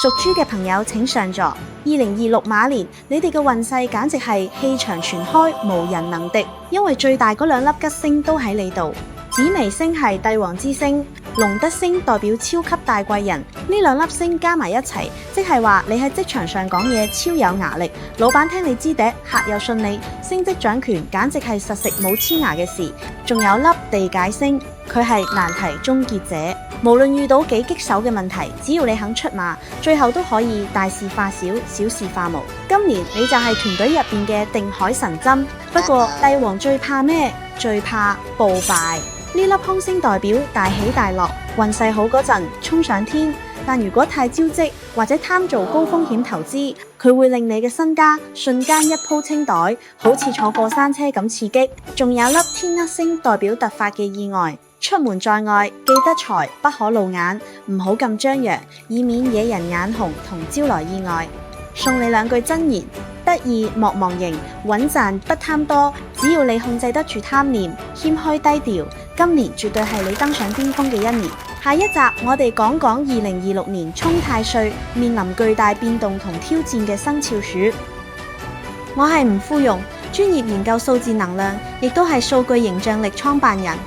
屬豬嘅朋友請上座。2026馬年，你哋嘅運勢簡直係氣場全開，無人能敵，因為最大嗰兩粒吉星都喺你度。紫微星係帝王之星，龍德星代表超級大貴人，呢兩粒星加埋一齊，即係話你喺職場上講嘢超有牙力，老闆聽你支笛，客又信你，升職掌權，簡直係實食冇黐牙嘅事。仲有粒地解星，佢係難題終結者，無論遇到幾棘手嘅問題，只要你肯出馬，最後都可以大事化小，小事化無。今年你就係團隊入邊嘅定海神針。不過帝王最怕咩？最怕暴敗。呢粒空星代表大起大落，運勢好嗰陣衝上天，但如果太招積或者貪做高風險投資，佢會令你嘅身家瞬間一鋪清袋，好似坐過山車咁刺激。仲有粒天厄星代表突發嘅意外，出門在外記得財不可露眼，唔好咁張揚，以免惹人眼紅同招來意外。送你兩句真言：得意莫忘形，穩賺不貪多。只要你控制得住貪念，謙虛低調，今年絕對係你登上巔峰嘅一年。下一集我哋講講2026年沖太歲面臨巨大變動同挑戰嘅生肖鼠。我係吳富容，專業研究數字能量，亦都係數據形象力創辦人。